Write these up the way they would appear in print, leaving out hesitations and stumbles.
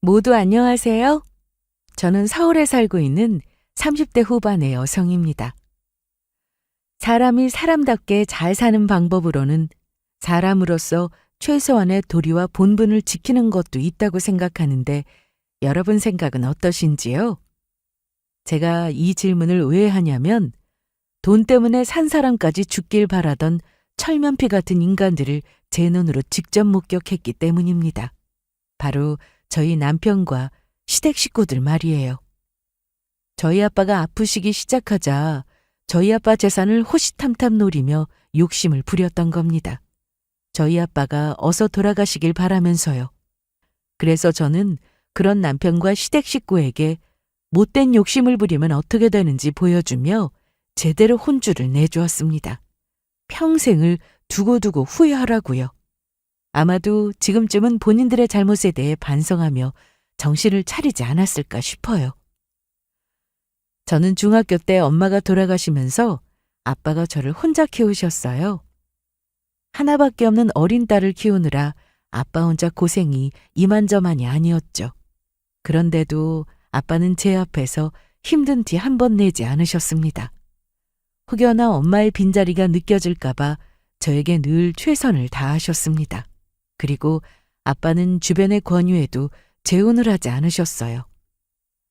모두 안녕하세요. 저는 서울에 살고 있는 30대 후반의 여성입니다. 사람이 사람답게 잘 사는 방법으로는 사람으로서 최소한의 도리와 본분을 지키는 것도 있다고 생각하는데 여러분 생각은 어떠신지요? 제가 이 질문을 왜 하냐면 돈 때문에 산 사람까지 죽길 바라던 철면피 같은 인간들을 제 눈으로 직접 목격했기 때문입니다. 바로 저희 남편과 시댁 식구들 말이에요. 저희 아빠가 아프시기 시작하자 저희 아빠 재산을 호시탐탐 노리며 욕심을 부렸던 겁니다. 저희 아빠가 어서 돌아가시길 바라면서요. 그래서 저는 그런 남편과 시댁 식구에게 못된 욕심을 부리면 어떻게 되는지 보여주며 제대로 혼주를 내주었습니다. 평생을 두고두고 후회하라고요. 아마도 지금쯤은 본인들의 잘못에 대해 반성하며 정신을 차리지 않았을까 싶어요. 저는 중학교 때 엄마가 돌아가시면서 아빠가 저를 혼자 키우셨어요. 하나밖에 없는 어린 딸을 키우느라 아빠 혼자 고생이 이만저만이 아니었죠. 그런데도 아빠는 제 앞에서 힘든 티 한 번 내지 않으셨습니다. 혹여나 엄마의 빈자리가 느껴질까봐 저에게 늘 최선을 다하셨습니다. 그리고 아빠는 주변의 권유에도 재혼을 하지 않으셨어요.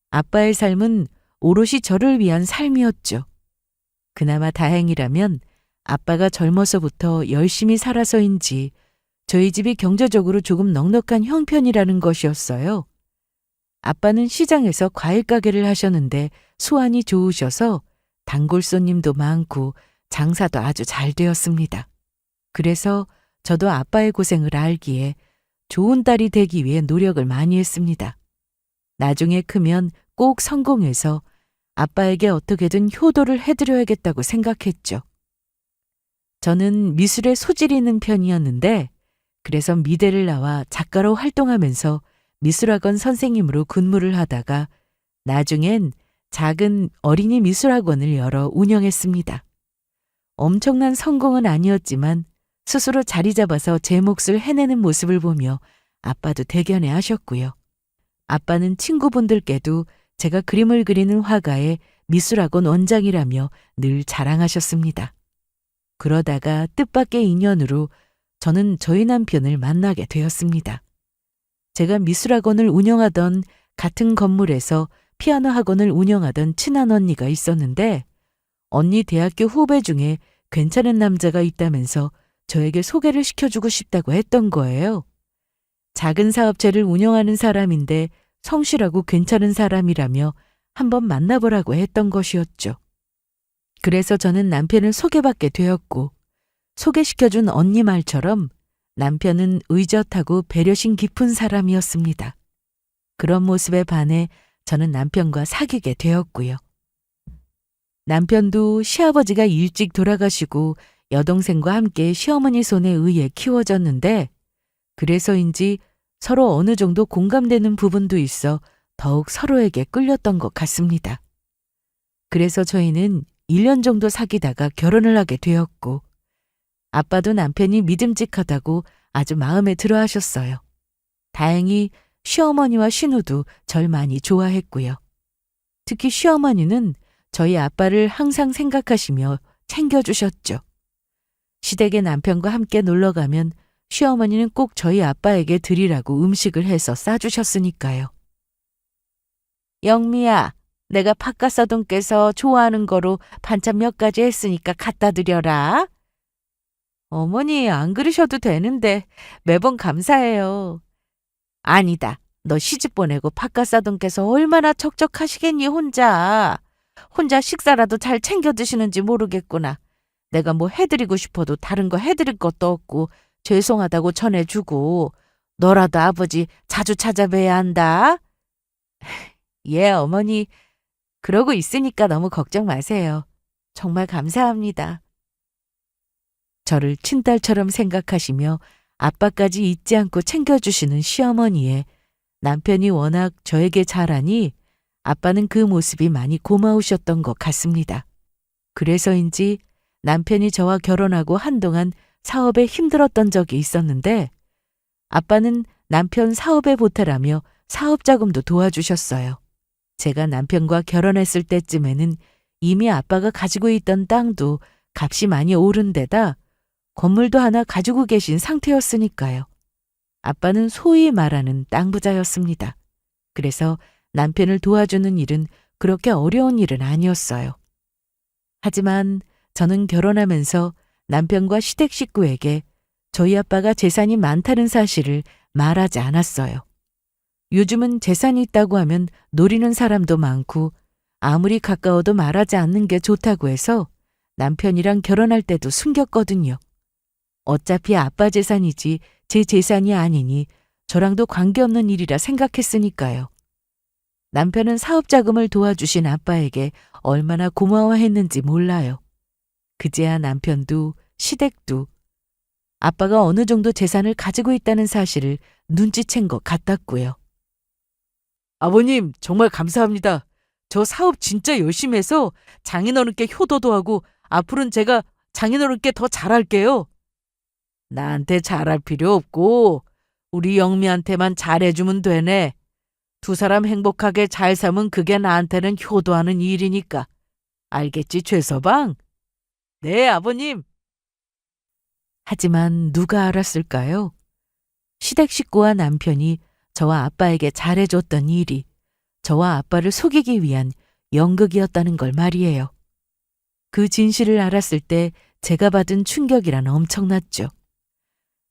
아빠의 삶은 오롯이 저를 위한 삶이었죠. 그나마 다행이라면 아빠가 젊어서부터 열심히 살아서인지 저희 집이 경제적으로 조금 넉넉한 형편이라는 것이었어요. 아빠는 시장에서 과일 가게를 하셨는데 수완이 좋으셔서 단골 손님도 많고 장사도 아주 잘 되었습니다. 그래서 저도 아빠의 고생을 알기에 좋은 딸이 되기 위해 노력을 많이 했습니다. 나중에 크면 꼭 성공해서 아빠에게 어떻게든 효도를 해드려야겠다고 생각했죠. 저는 미술에 소질이 있는 편이었는데 그래서 미대를 나와 작가로 활동하면서 미술학원 선생님으로 근무를 하다가 나중엔 작은 어린이 미술학원을 열어 운영했습니다. 엄청난 성공은 아니었지만 스스로 자리 잡아서 제 몫을 해내는 모습을 보며 아빠도 대견해 하셨고요. 아빠는 친구분들께도 제가 그림을 그리는 화가의 미술학원 원장이라며 늘 자랑하셨습니다. 그러다가 뜻밖의 인연으로 저는 저희 남편을 만나게 되었습니다. 제가 미술학원을 운영하던 같은 건물에서 피아노 학원을 운영하던 친한 언니가 있었는데 언니 대학교 후배 중에 괜찮은 남자가 있다면서 저에게 소개를 시켜주고 싶다고 했던 거예요. 작은 사업체를 운영하는 사람인데 성실하고 괜찮은 사람이라며 한번 만나보라고 했던 것이었죠. 그래서 저는 남편을 소개받게 되었고 소개시켜준 언니 말처럼 남편은 의젓하고 배려심 깊은 사람이었습니다. 그런 모습에 반해 저는 남편과 사귀게 되었고요. 남편도 시아버지가 일찍 돌아가시고 여동생과 함께 시어머니 손에 의해 키워졌는데 그래서인지 서로 어느 정도 공감되는 부분도 있어 더욱 서로에게 끌렸던 것 같습니다. 그래서 저희는 1년 정도 사귀다가 결혼을 하게 되었고 아빠도 남편이 믿음직하다고 아주 마음에 들어 하셨어요. 다행히 시어머니와 신우도 절 많이 좋아했고요. 특히 시어머니는 저희 아빠를 항상 생각하시며 챙겨주셨죠. 시댁에 남편과 함께 놀러 가면 시어머니는 꼭 저희 아빠에게 드리라고 음식을 해서 싸주셨으니까요. 영미야, 내가 팥가사돈께서 좋아하는 거로 반찬 몇 가지 했으니까 갖다 드려라. 어머니, 안 그러셔도 되는데 매번 감사해요. 아니다. 너 시집 보내고 팥가사돈께서 얼마나 척척하시겠니 혼자. 혼자 식사라도 잘 챙겨 드시는지 모르겠구나. 내가 뭐 해드리고 싶어도 다른 거 해드릴 것도 없고 죄송하다고 전해주고 너라도 아버지 자주 찾아뵈야 한다. 예, 어머니. 그러고 있으니까 너무 걱정 마세요. 정말 감사합니다. 저를 친딸처럼 생각하시며 아빠까지 잊지 않고 챙겨주시는 시어머니에 남편이 워낙 저에게 잘하니 아빠는 그 모습이 많이 고마우셨던 것 같습니다. 그래서인지 남편이 저와 결혼하고 한동안 사업에 힘들었던 적이 있었는데 아빠는 남편 사업에 보태라며 사업 자금도 도와주셨어요. 제가 남편과 결혼했을 때쯤에는 이미 아빠가 가지고 있던 땅도 값이 많이 오른 데다 건물도 하나 가지고 계신 상태였으니까요. 아빠는 소위 말하는 땅 부자였습니다. 그래서 남편을 도와주는 일은 그렇게 어려운 일은 아니었어요. 하지만 저는 결혼하면서 남편과 시댁 식구에게 저희 아빠가 재산이 많다는 사실을 말하지 않았어요. 요즘은 재산이 있다고 하면 노리는 사람도 많고 아무리 가까워도 말하지 않는 게 좋다고 해서 남편이랑 결혼할 때도 숨겼거든요. 어차피 아빠 재산이지 제 재산이 아니니 저랑도 관계없는 일이라 생각했으니까요. 남편은 사업 자금을 도와주신 아빠에게 얼마나 고마워했는지 몰라요. 그제야 남편도 시댁도 아빠가 어느 정도 재산을 가지고 있다는 사실을 눈치챈 것 같았고요. 아버님, 정말 감사합니다. 저 사업 진짜 열심히 해서 장인어른께 효도도 하고 앞으로는 제가 장인어른께 더 잘할게요. 나한테 잘할 필요 없고 우리 영미한테만 잘해주면 되네. 두 사람 행복하게 잘 살면 그게 나한테는 효도하는 일이니까. 알겠지, 최서방? 네, 아버님. 하지만 누가 알았을까요? 시댁 식구와 남편이 저와 아빠에게 잘해줬던 일이 저와 아빠를 속이기 위한 연극이었다는 걸 말이에요. 그 진실을 알았을 때 제가 받은 충격이란 엄청났죠.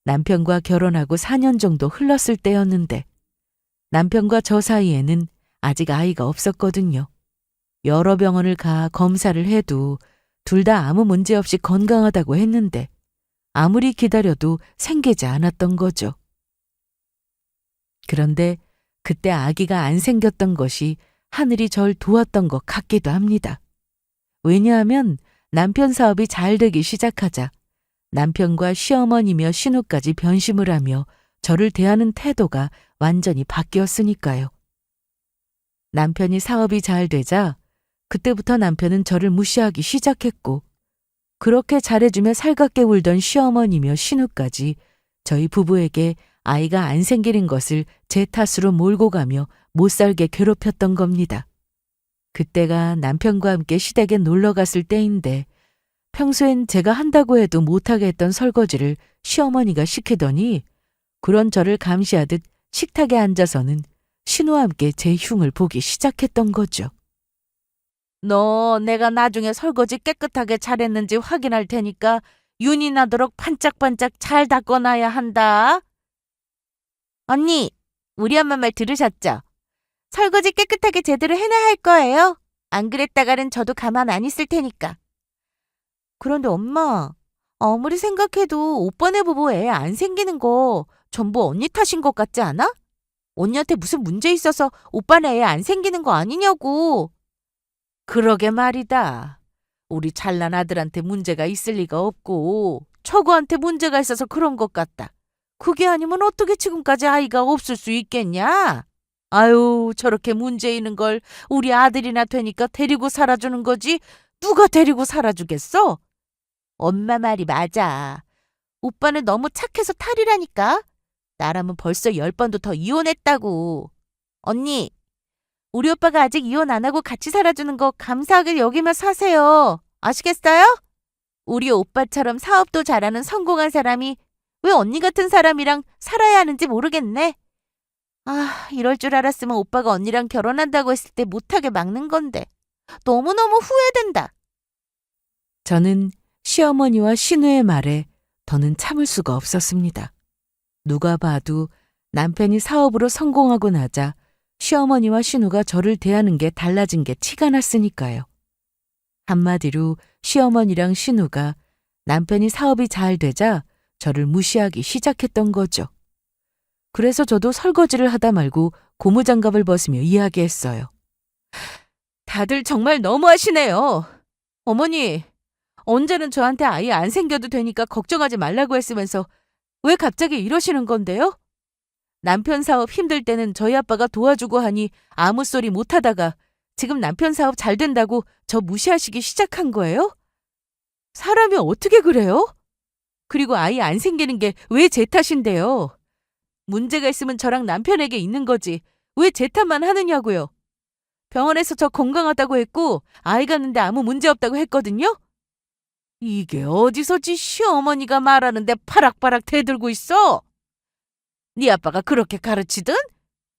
남편과 결혼하고 4년 정도 흘렀을 때였는데 남편과 저 사이에는 아직 아이가 없었거든요. 여러 병원을 가 검사를 해도 둘 다 아무 문제 없이 건강하다고 했는데 아무리 기다려도 생기지 않았던 거죠. 그런데 그때 아기가 안 생겼던 것이 하늘이 절 도왔던 것 같기도 합니다. 왜냐하면 남편 사업이 잘 되기 시작하자 남편과 시어머니며 신우까지 변심을 하며 저를 대하는 태도가 완전히 바뀌었으니까요. 남편이 사업이 잘 되자 그때부터 남편은 저를 무시하기 시작했고 그렇게 잘해주며 살갑게 울던 시어머니며 신우까지 저희 부부에게 아이가 안 생기는 것을 제 탓으로 몰고 가며 못살게 괴롭혔던 겁니다. 그때가 남편과 함께 시댁에 놀러 갔을 때인데 평소엔 제가 한다고 해도 못하게 했던 설거지를 시어머니가 시키더니 그런 저를 감시하듯 식탁에 앉아서는 신우와 함께 제 흉을 보기 시작했던 거죠. 너 내가 나중에 설거지 깨끗하게 잘했는지 확인할 테니까 윤이 나도록 반짝반짝 잘 닦아놔야 한다. 언니, 우리 엄마 말 들으셨죠? 설거지 깨끗하게 제대로 해놔야 할 거예요. 안 그랬다가는 저도 가만 안 있을 테니까. 그런데 엄마, 아무리 생각해도 오빠네 부부 애 안 생기는 거 전부 언니 탓인 것 같지 않아? 언니한테 무슨 문제 있어서 오빠네 애 안 생기는 거 아니냐고. 그러게 말이다. 우리 잘난 아들한테 문제가 있을 리가 없고 처구한테 문제가 있어서 그런 것 같다. 그게 아니면 어떻게 지금까지 아이가 없을 수 있겠냐? 아유, 저렇게 문제 있는 걸 우리 아들이나 되니까 데리고 살아주는 거지 누가 데리고 살아주겠어? 엄마 말이 맞아. 오빠는 너무 착해서 탈이라니까. 나라면 벌써 10번도 더 이혼했다고. 언니, 우리 오빠가 아직 이혼 안 하고 같이 살아주는 거 감사하게 여기며 사세요. 아시겠어요? 우리 오빠처럼 사업도 잘하는 성공한 사람이 왜 언니 같은 사람이랑 살아야 하는지 모르겠네. 아, 이럴 줄 알았으면 오빠가 언니랑 결혼한다고 했을 때 못하게 막는 건데. 너무너무 후회된다. 저는 시어머니와 신우의 말에 더는 참을 수가 없었습니다. 누가 봐도 남편이 사업으로 성공하고 나자 시어머니와 신우가 저를 대하는 게 달라진 게 티가 났으니까요. 한마디로 시어머니랑 신우가 남편이 사업이 잘 되자 저를 무시하기 시작했던 거죠. 그래서 저도 설거지를 하다 말고 고무장갑을 벗으며 이야기했어요. 다들 정말 너무하시네요. 어머니, 언제는 저한테 아이 안 생겨도 되니까 걱정하지 말라고 했으면서 왜 갑자기 이러시는 건데요? 남편 사업 힘들 때는 저희 아빠가 도와주고 하니 아무 소리 못하다가 지금 남편 사업 잘 된다고 저 무시하시기 시작한 거예요? 사람이 어떻게 그래요? 그리고 아이 안 생기는 게 왜 제 탓인데요? 문제가 있으면 저랑 남편에게 있는 거지 왜 제 탓만 하느냐고요. 병원에서 저 건강하다고 했고 아이 갔는데 아무 문제 없다고 했거든요. 이게 어디서 지 시어머니가 말하는데 파락파락 대들고 있어? 네 아빠가 그렇게 가르치든?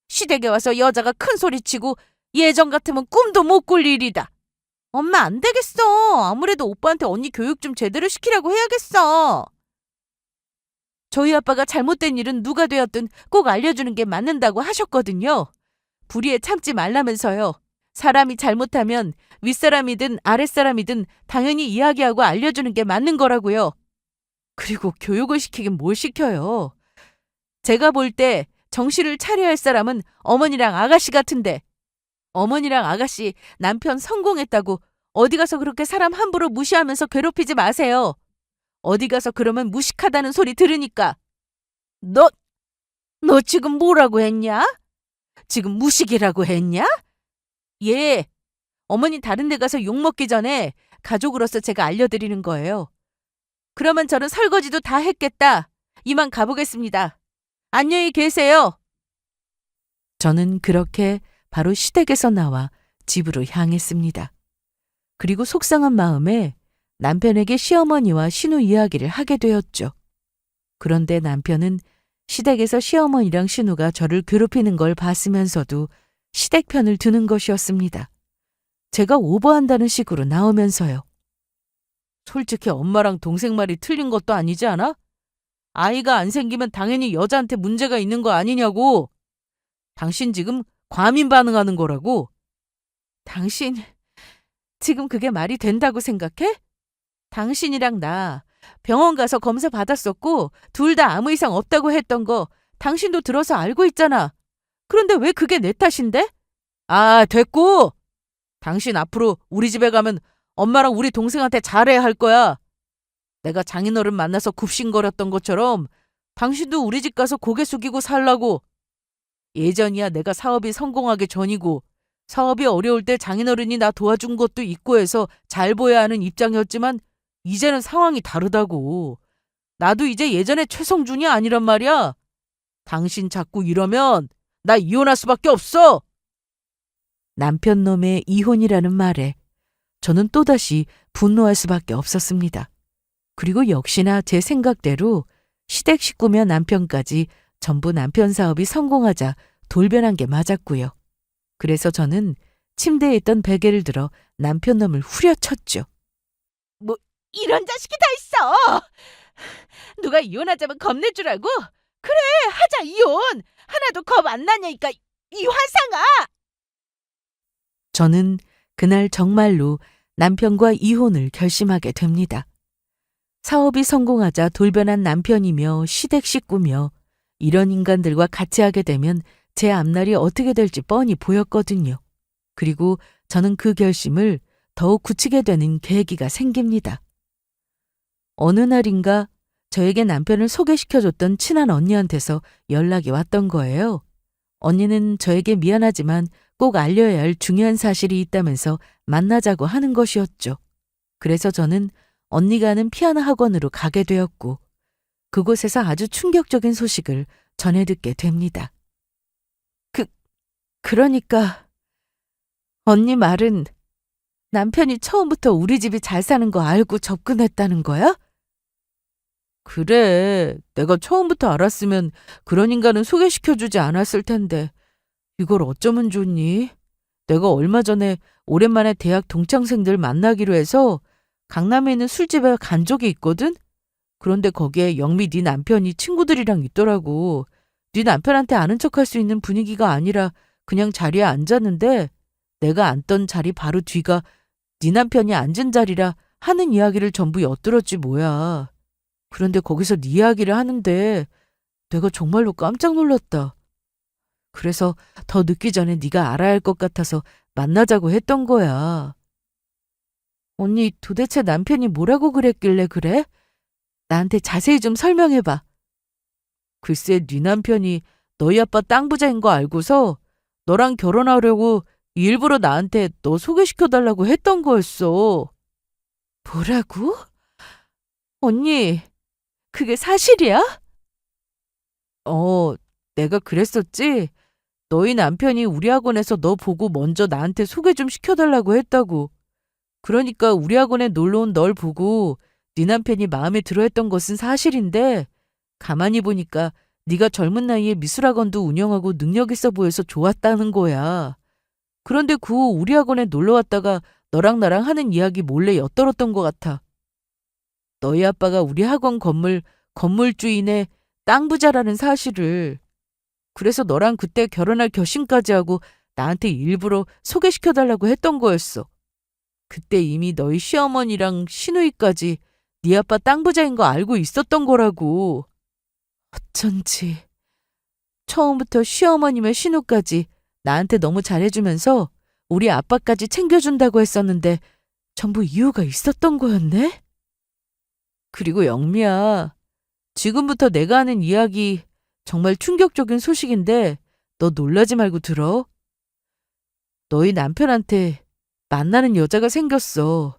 시댁에 와서 여자가 큰 소리치고 예전 같으면 꿈도 못 꿀 일이다. 엄마 안 되겠어. 아무래도 오빠한테 언니 교육 좀 제대로 시키라고 해야겠어. 저희 아빠가 잘못된 일은 누가 되었든 꼭 알려주는 게 맞는다고 하셨거든요. 불의에 참지 말라면서요. 사람이 잘못하면 윗사람이든 아랫사람이든 당연히 이야기하고 알려주는 게 맞는 거라고요. 그리고 교육을 시키긴 뭘 시켜요. 제가 볼 때 정신을 차려야 할 사람은 어머니랑 아가씨 같은데 어머니랑 아가씨 남편 성공했다고 어디 가서 그렇게 사람 함부로 무시하면서 괴롭히지 마세요. 어디 가서 그러면 무식하다는 소리 들으니까. 너 지금 뭐라고 했냐? 지금 무식이라고 했냐? 예, 어머니 다른 데 가서 욕먹기 전에 가족으로서 제가 알려드리는 거예요. 그러면 저는 설거지도 다 했겠다. 이만 가보겠습니다. 안녕히 계세요. 저는 그렇게 바로 시댁에서 나와 집으로 향했습니다. 그리고 속상한 마음에 남편에게 시어머니와 신우 이야기를 하게 되었죠. 그런데 남편은 시댁에서 시어머니랑 신우가 저를 괴롭히는 걸 봤으면서도 시댁 편을 드는 것이었습니다. 제가 오버한다는 식으로 나오면서요. 솔직히 엄마랑 동생 말이 틀린 것도 아니지 않아? 아이가 안 생기면 당연히 여자한테 문제가 있는 거 아니냐고. 당신 지금 과민 반응하는 거라고. 당신 지금 그게 말이 된다고 생각해? 당신이랑 나 병원 가서 검사 받았었고 둘 다 아무 이상 없다고 했던 거 당신도 들어서 알고 있잖아. 그런데 왜 그게 내 탓인데? 아, 됐고. 당신 앞으로 우리 집에 가면 엄마랑 우리 동생한테 잘해야 할 거야. 내가 장인어른 만나서 굽신거렸던 것처럼 당신도 우리 집 가서 고개 숙이고 살라고. 예전이야 내가 사업이 성공하기 전이고 사업이 어려울 때 장인어른이 나 도와준 것도 있고 해서 잘 보여야 하는 입장이었지만 이제는 상황이 다르다고. 나도 이제 예전의 최성준이 아니란 말이야. 당신 자꾸 이러면 나 이혼할 수밖에 없어. 남편 놈의 이혼이라는 말에 저는 또다시 분노할 수밖에 없었습니다. 그리고 역시나 제 생각대로 시댁 식구며 남편까지 전부 남편 사업이 성공하자 돌변한 게 맞았고요. 그래서 저는 침대에 있던 베개를 들어 남편 놈을 후려쳤죠. 뭐 이런 자식이 다 있어. 누가 이혼하자면 겁내주라고? 그래 하자 이혼. 하나도 겁 안 나냐니까 이 화상아. 저는 그날 정말로 남편과 이혼을 결심하게 됩니다. 사업이 성공하자 돌변한 남편이며 시댁 식구며 이런 인간들과 같이 하게 되면 제 앞날이 어떻게 될지 뻔히 보였거든요. 그리고 저는 그 결심을 더욱 굳히게 되는 계기가 생깁니다. 어느 날인가 저에게 남편을 소개시켜줬던 친한 언니한테서 연락이 왔던 거예요. 언니는 저에게 미안하지만 꼭 알려야 할 중요한 사실이 있다면서 만나자고 하는 것이었죠. 그래서 저는 언니가 하는 피아노 학원으로 가게 되었고 그곳에서 아주 충격적인 소식을 전해 듣게 됩니다. 그러니까 언니 말은 남편이 처음부터 우리 집이 잘 사는 거 알고 접근했다는 거야? 그래, 내가 처음부터 알았으면 그런 인간은 소개시켜주지 않았을 텐데 이걸 어쩌면 좋니? 내가 얼마 전에 오랜만에 대학 동창생들 만나기로 해서 강남에 있는 술집에 간 적이 있거든? 그런데 거기에 영미 네 남편이 친구들이랑 있더라고. 네 남편한테 아는 척할 수 있는 분위기가 아니라 그냥 자리에 앉았는데 내가 앉던 자리 바로 뒤가 네 남편이 앉은 자리라 하는 이야기를 전부 엿들었지 뭐야. 그런데 거기서 네 이야기를 하는데 내가 정말로 깜짝 놀랐다. 그래서 더 늦기 전에 네가 알아야 할 것 같아서 만나자고 했던 거야. 언니 도대체 남편이 뭐라고 그랬길래 그래? 나한테 자세히 좀 설명해봐. 글쎄 네 남편이 너희 아빠 땅 부자인 거 알고서 너랑 결혼하려고 일부러 나한테 너 소개시켜달라고 했던 거였어. 뭐라고? 언니, 그게 사실이야? 내가 그랬었지? 너희 남편이 우리 학원에서 너 보고 먼저 나한테 소개 좀 시켜달라고 했다고. 그러니까 우리 학원에 놀러 온 널 보고 네 남편이 마음에 들어 했던 것은 사실인데 가만히 보니까 네가 젊은 나이에 미술학원도 운영하고 능력 있어 보여서 좋았다는 거야. 그런데 그 후 우리 학원에 놀러 왔다가 너랑 나랑 하는 이야기 몰래 엿들었던 것 같아. 너희 아빠가 우리 학원 건물주인의 땅 부자라는 사실을. 그래서 너랑 그때 결혼할 결심까지 하고 나한테 일부러 소개시켜달라고 했던 거였어. 그때 이미 너희 시어머니랑 시누이까지 네 아빠 땅 부자인 거 알고 있었던 거라고. 어쩐지 처음부터 시어머님의 시누까지 나한테 너무 잘해주면서 우리 아빠까지 챙겨준다고 했었는데 전부 이유가 있었던 거였네? 그리고 영미야, 지금부터 내가 하는 이야기 정말 충격적인 소식인데 너 놀라지 말고 들어. 너희 남편한테 만나는 여자가 생겼어.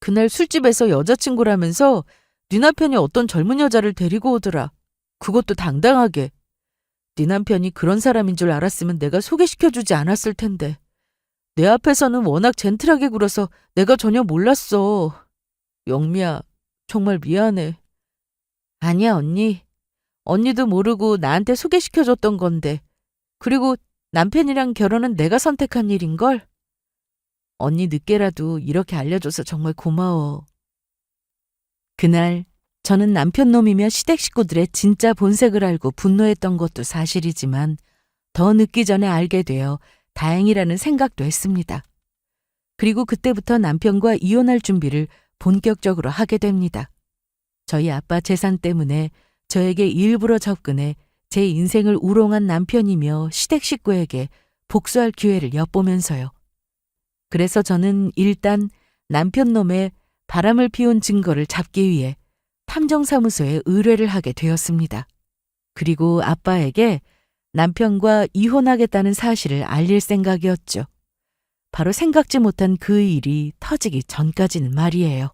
그날 술집에서 여자친구라면서 네 남편이 어떤 젊은 여자를 데리고 오더라. 그것도 당당하게. 네 남편이 그런 사람인 줄 알았으면 내가 소개시켜주지 않았을 텐데. 내 앞에서는 워낙 젠틀하게 굴어서 내가 전혀 몰랐어. 영미야, 정말 미안해. 아니야, 언니. 언니도 모르고 나한테 소개시켜줬던 건데. 그리고 남편이랑 결혼은 내가 선택한 일인걸? 언니 늦게라도 이렇게 알려줘서 정말 고마워. 그날 저는 남편 놈이며 시댁 식구들의 진짜 본색을 알고 분노했던 것도 사실이지만 더 늦기 전에 알게 되어 다행이라는 생각도 했습니다. 그리고 그때부터 남편과 이혼할 준비를 본격적으로 하게 됩니다. 저희 아빠 재산 때문에 저에게 일부러 접근해 제 인생을 우롱한 남편이며 시댁 식구에게 복수할 기회를 엿보면서요. 그래서 저는 일단 남편 놈의 바람을 피운 증거를 잡기 위해 탐정사무소에 의뢰를 하게 되었습니다. 그리고 아빠에게 남편과 이혼하겠다는 사실을 알릴 생각이었죠. 바로 생각지 못한 그 일이 터지기 전까지는 말이에요.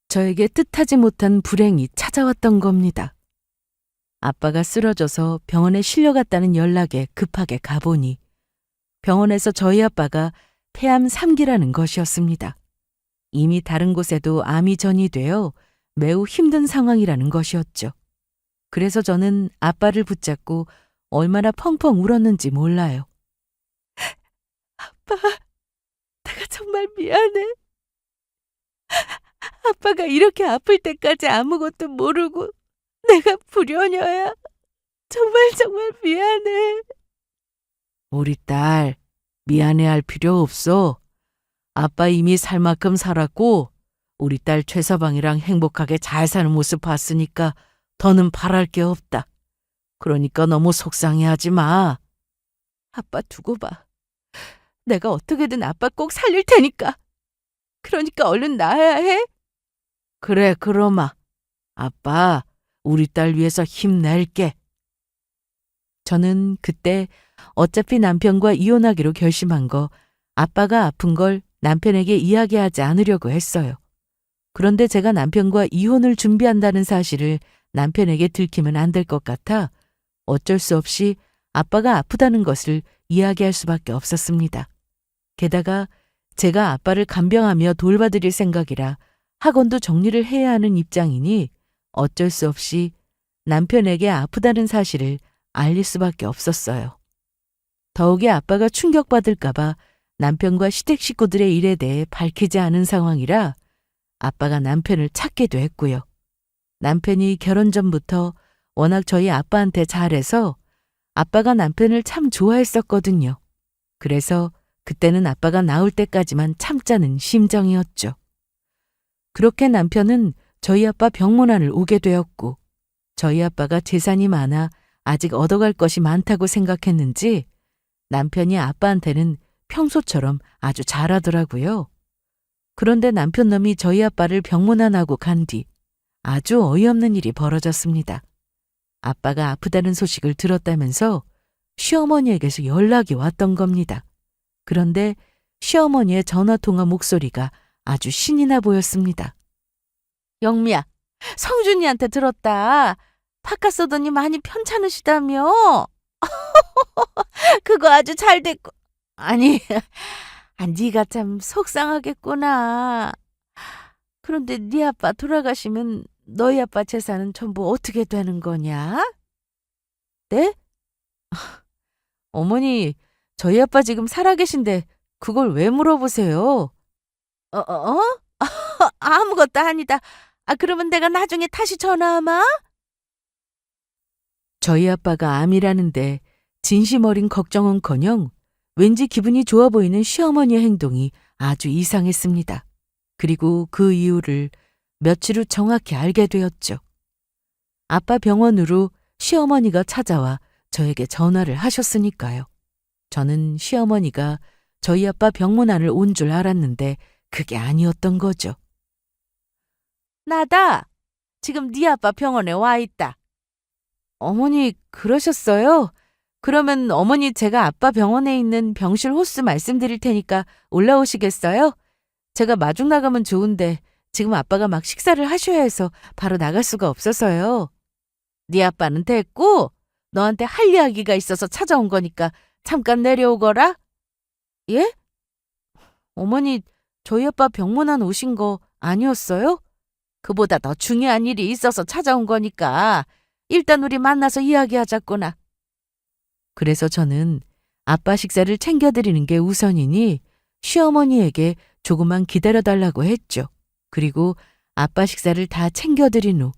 저에게 뜻하지 못한 불행이 찾아왔던 겁니다. 아빠가 쓰러져서 병원에 실려갔다는 연락에 급하게 가보니 병원에서 저희 아빠가 폐암 3기라는 것이었습니다. 이미 다른 곳에도 암이 전이되어 매우 힘든 상황이라는 것이었죠. 그래서 저는 아빠를 붙잡고 얼마나 펑펑 울었는지 몰라요. 아빠, 내가 정말 미안해. 아빠가 이렇게 아플 때까지 아무것도 모르고 내가 불효녀야. 정말 미안해. 우리 딸, 미안해할 필요 없어. 아빠 이미 살 만큼 살았고 우리 딸 최서방이랑 행복하게 잘 사는 모습 봤으니까 더는 바랄 게 없다. 그러니까 너무 속상해하지 마. 아빠 두고 봐. 내가 어떻게든 아빠 꼭 살릴 테니까. 그러니까 얼른 나아야 해. 그래, 그러마. 아빠, 우리 딸 위해서 힘낼게. 저는 그때 어차피 남편과 이혼하기로 결심한 거 아빠가 아픈 걸 남편에게 이야기하지 않으려고 했어요. 그런데 제가 남편과 이혼을 준비한다는 사실을 남편에게 들키면 안 될 것 같아 어쩔 수 없이 아빠가 아프다는 것을 이야기할 수밖에 없었습니다. 게다가 제가 아빠를 간병하며 돌봐드릴 생각이라 학원도 정리를 해야 하는 입장이니 어쩔 수 없이 남편에게 아프다는 사실을 알릴 수밖에 없었어요. 더욱이 아빠가 충격받을까봐 남편과 시댁 식구들의 일에 대해 밝히지 않은 상황이라 아빠가 남편을 찾기도 했고요. 남편이 결혼 전부터 워낙 저희 아빠한테 잘해서 아빠가 남편을 참 좋아했었거든요. 그래서 그때는 아빠가 나올 때까지만 참자는 심정이었죠. 그렇게 남편은 저희 아빠 병문안을 오게 되었고 저희 아빠가 재산이 많아 아직 얻어갈 것이 많다고 생각했는지 남편이 아빠한테는 평소처럼 아주 잘하더라고요. 그런데 남편 놈이 저희 아빠를 병문안하고 간 뒤 아주 어이없는 일이 벌어졌습니다. 아빠가 아프다는 소식을 들었다면서 시어머니에게서 연락이 왔던 겁니다. 그런데 시어머니의 전화통화 목소리가 아주 신이 나 보였습니다. 영미야, 성준이한테 들었다. 바깥 서더니 많이 편찮으시다며. 그거 아주 잘 됐고. 아니, 네가 참 속상하겠구나. 그런데 네 아빠 돌아가시면 너희 아빠 재산은 전부 어떻게 되는 거냐? 네? 어머니, 저희 아빠 지금 살아계신데 그걸 왜 물어보세요? 어? 아무것도 아니다. 그러면 내가 나중에 다시 전화하마? 저희 아빠가 암이라는데 진심 어린 걱정은커녕 왠지 기분이 좋아 보이는 시어머니의 행동이 아주 이상했습니다. 그리고 그 이유를 며칠 후 정확히 알게 되었죠. 아빠 병원으로 시어머니가 찾아와 저에게 전화를 하셨으니까요. 저는 시어머니가 저희 아빠 병문안을 온 줄 알았는데 그게 아니었던 거죠. 나다. 지금 네 아빠 병원에 와 있다. 어머니 그러셨어요? 그러면 어머니 제가 아빠 병원에 있는 병실 호스 말씀드릴 테니까 올라오시겠어요? 제가 마중 나가면 좋은데 지금 아빠가 막 식사를 하셔야 해서 바로 나갈 수가 없어서요. 네 아빠는 됐고 너한테 할 이야기가 있어서 찾아온 거니까 잠깐 내려오거라. 예? 어머니 저희 아빠 병문안 오신 거 아니었어요? 그보다 더 중요한 일이 있어서 찾아온 거니까 일단 우리 만나서 이야기하자꾸나. 그래서 저는 아빠 식사를 챙겨드리는 게 우선이니 시어머니에게 조금만 기다려달라고 했죠. 그리고 아빠 식사를 다 챙겨드린 후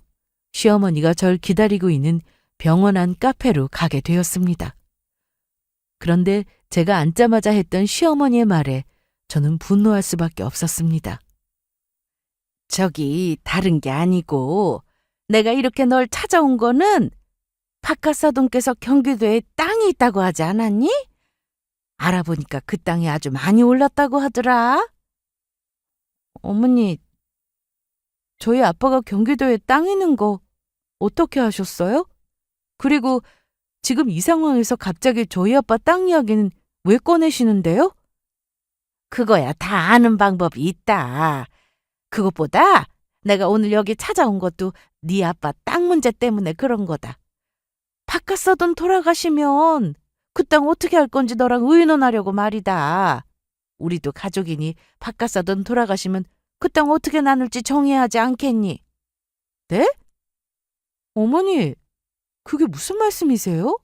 시어머니가 절 기다리고 있는 병원 안 카페로 가게 되었습니다. 그런데 제가 앉자마자 했던 시어머니의 말에 저는 분노할 수밖에 없었습니다. 저기 다른 게 아니고 내가 이렇게 널 찾아온 거는 박하사돈께서 경기도에 땅이 있다고 하지 않았니? 알아보니까 그 땅이 아주 많이 올랐다고 하더라. 어머니, 저희 아빠가 경기도에 땅 있는 거 어떻게 하셨어요? 그리고 지금 이 상황에서 갑자기 저희 아빠 땅 이야기는 왜 꺼내시는데요? 그거야 다 아는 방법이 있다. 그것보다 내가 오늘 여기 찾아온 것도 네 아빠 땅 문제 때문에 그런 거다. 박하사돈 돌아가시면 그 땅 어떻게 할 건지 너랑 의논하려고 말이다. 우리도 가족이니 박하사돈 돌아가시면 그 땅 어떻게 나눌지 정해야 하지 않겠니? 네? 어머니, 그게 무슨 말씀이세요?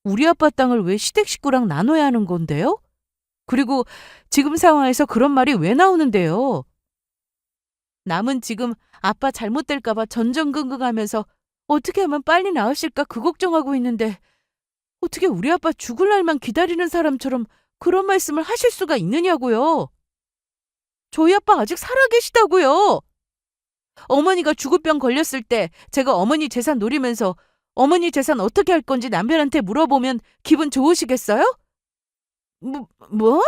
우리 아빠 땅을 왜 시댁 식구랑 나눠야 하는 건데요? 그리고 지금 상황에서 그런 말이 왜 나오는데요? 남은 지금 아빠 잘못될까봐 전전긍긍하면서 어떻게 하면 빨리 나으실까 그 걱정하고 있는데 어떻게 우리 아빠 죽을 날만 기다리는 사람처럼 그런 말씀을 하실 수가 있느냐고요. 저희 아빠 아직 살아계시다고요. 어머니가 죽을병 걸렸을 때 제가 어머니 재산 노리면서 어머니 재산 어떻게 할 건지 남편한테 물어보면 기분 좋으시겠어요? 뭐?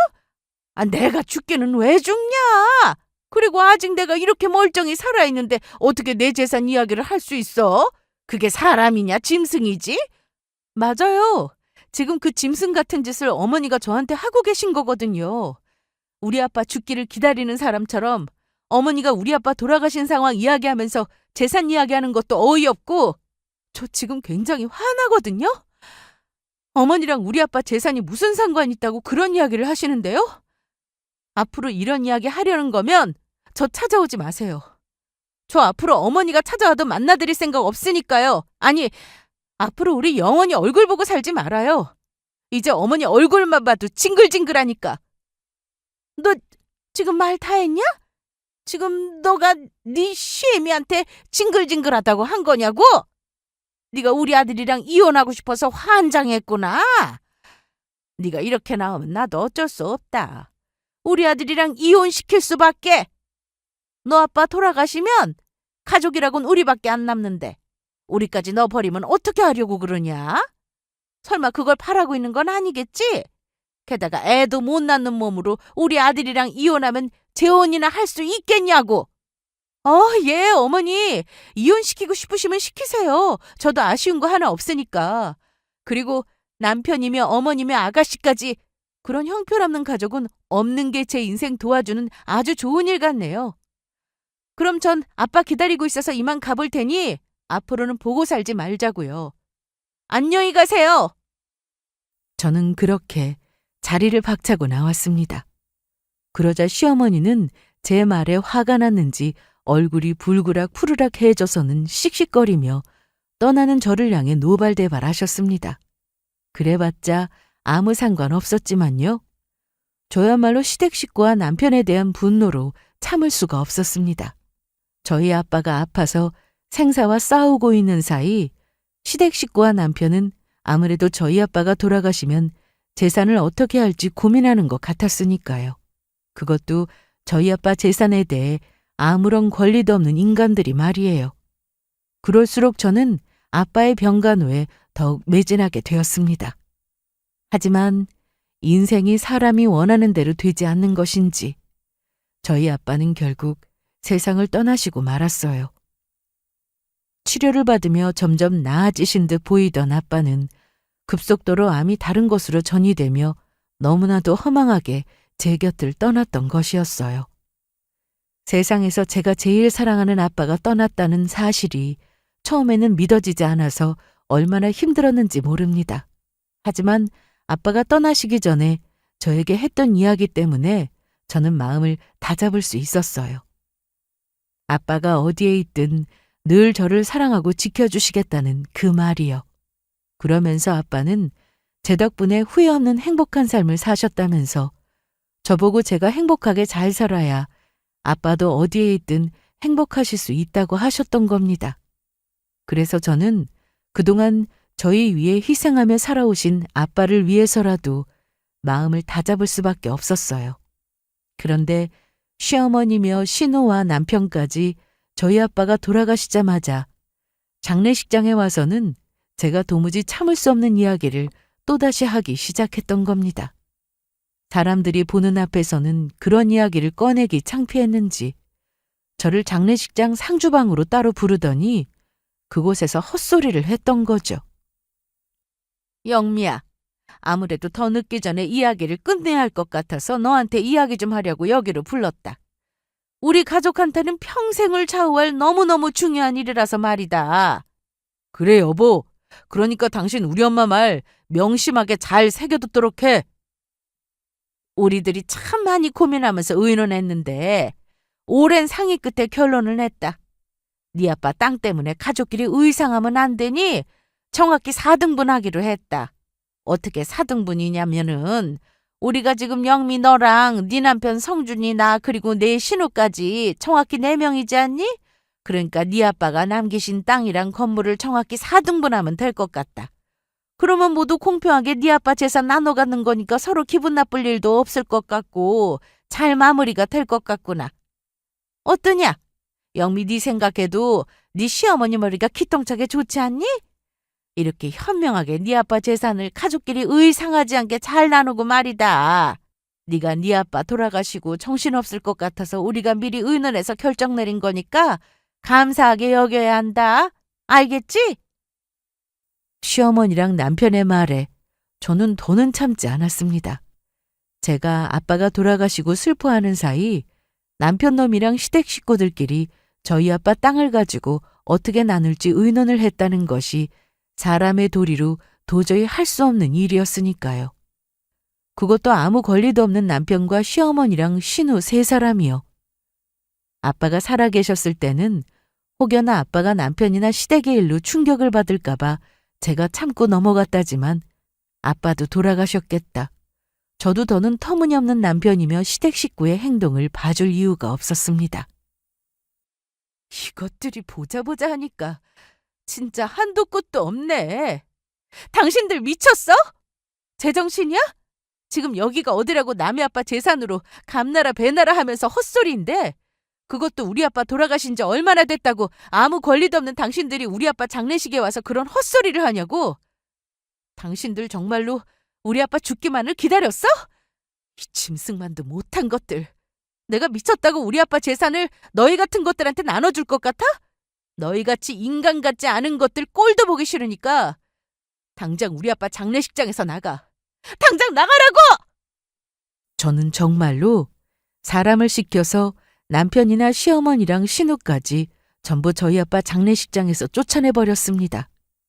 내가 죽기는 왜 죽냐? 그리고 아직 내가 이렇게 멀쩡히 살아있는데 어떻게 내 재산 이야기를 할 수 있어? 그게 사람이냐 짐승이지? 맞아요. 지금 그 짐승 같은 짓을 어머니가 저한테 하고 계신 거거든요. 우리 아빠 죽기를 기다리는 사람처럼 어머니가 우리 아빠 돌아가신 상황 이야기하면서 재산 이야기하는 것도 어이없고 저 지금 굉장히 화나거든요. 어머니랑 우리 아빠 재산이 무슨 상관 있다고 그런 이야기를 하시는데요. 앞으로 이런 이야기 하려는 거면 저 찾아오지 마세요. 저 앞으로 어머니가 찾아와도 만나드릴 생각 없으니까요. 아니, 앞으로 우리 영원히 얼굴 보고 살지 말아요. 이제 어머니 얼굴만 봐도 징글징글하니까. 너 지금 말 다 했냐? 지금 너가 네 시애미한테 징글징글하다고 한 거냐고? 네가 우리 아들이랑 이혼하고 싶어서 환장했구나. 네가 이렇게 나오면 나도 어쩔 수 없다. 우리 아들이랑 이혼시킬 수밖에. 너 아빠 돌아가시면 가족이라곤 우리밖에 안 남는데 우리까지 너 버리면 어떻게 하려고 그러냐? 설마 그걸 바라고 있는 건 아니겠지? 게다가 애도 못 낳는 몸으로 우리 아들이랑 이혼하면 재혼이나 할 수 있겠냐고. 예, 어머니. 이혼시키고 싶으시면 시키세요. 저도 아쉬운 거 하나 없으니까. 그리고 남편이며 어머니며 아가씨까지 그런 형편없는 가족은 없는 게 제 인생 도와주는 아주 좋은 일 같네요. 그럼 전 아빠 기다리고 있어서 이만 가볼 테니 앞으로는 보고 살지 말자고요. 안녕히 가세요. 저는 그렇게 자리를 박차고 나왔습니다. 그러자 시어머니는 제 말에 화가 났는지 얼굴이 불그락 푸르락 해져서는 씩씩거리며 떠나는 저를 향해 노발대발하셨습니다. 그래봤자 아무 상관없었지만요. 저야말로 시댁 식구와 남편에 대한 분노로 참을 수가 없었습니다. 저희 아빠가 아파서 생사와 싸우고 있는 사이 시댁 식구와 남편은 아무래도 저희 아빠가 돌아가시면 재산을 어떻게 할지 고민하는 것 같았으니까요. 그것도 저희 아빠 재산에 대해 아무런 권리도 없는 인간들이 말이에요. 그럴수록 저는 아빠의 병간호에 더욱 매진하게 되었습니다. 하지만 인생이 사람이 원하는 대로 되지 않는 것인지 저희 아빠는 결국 세상을 떠나시고 말았어요. 치료를 받으며 점점 나아지신 듯 보이던 아빠는 급속도로 암이 다른 곳으로 전이되며 너무나도 허망하게 제 곁을 떠났던 것이었어요. 세상에서 제가 제일 사랑하는 아빠가 떠났다는 사실이 처음에는 믿어지지 않아서 얼마나 힘들었는지 모릅니다. 하지만 아빠가 떠나시기 전에 저에게 했던 이야기 때문에 저는 마음을 다잡을 수 있었어요. 아빠가 어디에 있든 늘 저를 사랑하고 지켜주시겠다는 그 말이요. 그러면서 아빠는 제 덕분에 후회 없는 행복한 삶을 사셨다면서 저보고 제가 행복하게 잘 살아야 아빠도 어디에 있든 행복하실 수 있다고 하셨던 겁니다. 그래서 저는 그동안 저희 위해 희생하며 살아오신 아빠를 위해서라도 마음을 다잡을 수밖에 없었어요. 그런데 시어머니며 신우와 남편까지 저희 아빠가 돌아가시자마자 장례식장에 와서는 제가 도무지 참을 수 없는 이야기를 또다시 하기 시작했던 겁니다. 사람들이 보는 앞에서는 그런 이야기를 꺼내기 창피했는지 저를 장례식장 상주방으로 따로 부르더니 그곳에서 헛소리를 했던 거죠. 영미야, 아무래도 더 늦기 전에 이야기를 끝내야 할 것 같아서 너한테 이야기 좀 하려고 여기로 불렀다. 우리 가족한테는 평생을 좌우할 너무너무 중요한 일이라서 말이다. 그래 여보, 그러니까 당신 우리 엄마 말 명심하게 잘 새겨듣도록 해. 우리들이 참 많이 고민하면서 의논했는데 오랜 상의 끝에 결론을 냈다. 네 아빠 땅 때문에 가족끼리 의상하면 안 되니 정확히 4등분 하기로 했다. 어떻게 4등분이냐면은 우리가 지금 영미 너랑 네 남편 성준이 나 그리고 내 신우까지 정확히 4명이지 않니? 그러니까 네 아빠가 남기신 땅이랑 건물을 정확히 4등분하면 될 것 같다. 그러면 모두 공평하게 네 아빠 재산 나눠 갖는 거니까 서로 기분 나쁠 일도 없을 것 같고 잘 마무리가 될 것 같구나. 어떠냐? 영미 네 생각해도 네 시어머니 머리가 기똥차게 좋지 않니? 이렇게 현명하게 네 아빠 재산을 가족끼리 의상하지 않게 잘 나누고 말이다. 네가 네 아빠 돌아가시고 정신없을 것 같아서 우리가 미리 의논해서 결정 내린 거니까 감사하게 여겨야 한다. 알겠지? 시어머니랑 남편의 말에 저는 더는 참지 않았습니다. 제가 아빠가 돌아가시고 슬퍼하는 사이 남편 놈이랑 시댁 식구들끼리 저희 아빠 땅을 가지고 어떻게 나눌지 의논을 했다는 것이 사람의 도리로 도저히 할 수 없는 일이었으니까요. 그것도 아무 권리도 없는 남편과 시어머니랑 신우 3사람이요. 아빠가 살아계셨을 때는 혹여나 아빠가 남편이나 시댁의 일로 충격을 받을까봐 제가 참고 넘어갔다지만 아빠도 돌아가셨겠다. 저도 더는 터무니없는 남편이며 시댁 식구의 행동을 봐줄 이유가 없었습니다. 이것들이 보자 하니까 진짜 한도 끝도 없네. 당신들 미쳤어? 제정신이야? 지금 여기가 어디라고 남의 아빠 재산으로 감나라 배나라 하면서 헛소리인데 그것도 우리 아빠 돌아가신 지 얼마나 됐다고 아무 권리도 없는 당신들이 우리 아빠 장례식에 와서 그런 헛소리를 하냐고. 당신들 정말로 우리 아빠 죽기만을 기다렸어? 이 짐승만도 못한 것들. 내가 미쳤다고 우리 아빠 재산을 너희 같은 것들한테 나눠줄 것 같아? 너희같이 인간 같지 않은 것들 꼴도 보기 싫으니까 당장 우리 아빠 장례식장에서 나가. 당장 나가라고! 저는 정말로 사람을 시켜서 남편이나 시어머니랑 신우까지 전부 저희 아빠 장례식장에서 쫓아내버렸습니다.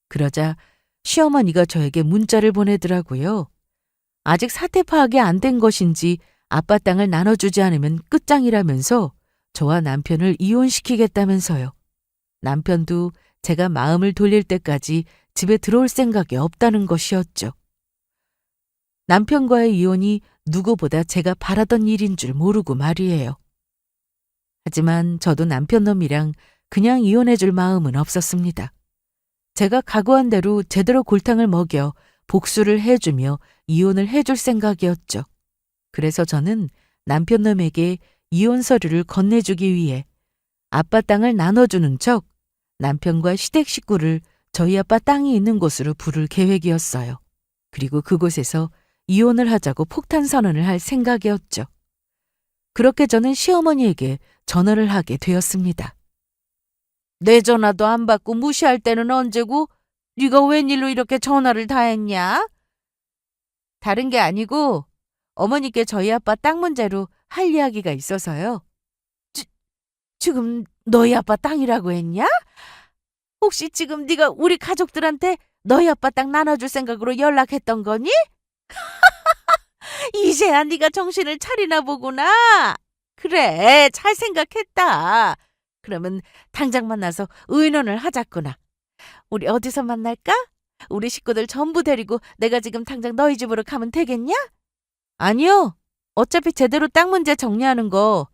그러자 시어머니가 저에게 문자를 보내더라고요. 아직 사태 파악이 안 된 것인지 아빠 땅을 나눠주지 않으면 끝장이라면서 저와 남편을 이혼시키겠다면서요. 남편도 제가 마음을 돌릴 때까지 집에 들어올 생각이 없다는 것이었죠. 남편과의 이혼이 누구보다 제가 바라던 일인 줄 모르고 말이에요. 하지만 저도 남편 놈이랑 그냥 이혼해줄 마음은 없었습니다. 제가 각오한 대로 제대로 골탕을 먹여 복수를 해주며 이혼을 해줄 생각이었죠. 그래서 저는 남편 놈에게 이혼 서류를 건네주기 위해 아빠 땅을 나눠주는 척 남편과 시댁 식구를 저희 아빠 땅이 있는 곳으로 부를 계획이었어요. 그리고 그곳에서 이혼을 하자고 폭탄 선언을 할 생각이었죠. 그렇게 저는 시어머니에게 전화를 하게 되었습니다. 내 전화도 안 받고 무시할 때는 언제고 네가 웬일로 이렇게 전화를 다 했냐? 다른 게 아니고 어머니께 저희 아빠 땅 문제로 할 이야기가 있어서요. 지금 너희 아빠 땅이라고 했냐? 혹시 지금 네가 우리 가족들한테 너희 아빠 땅 나눠줄 생각으로 연락했던 거니? 이제야 네가 정신을 차리나 보구나. 그래, 잘 생각했다. 그러면 당장 만나서 의논을 하자꾸나. 우리 어디서 만날까? 우리 식구들 전부 데리고 내가 지금 당장 너희 집으로 가면 되겠냐? 아니요. 어차피 제대로 땅 문제 정리하는 거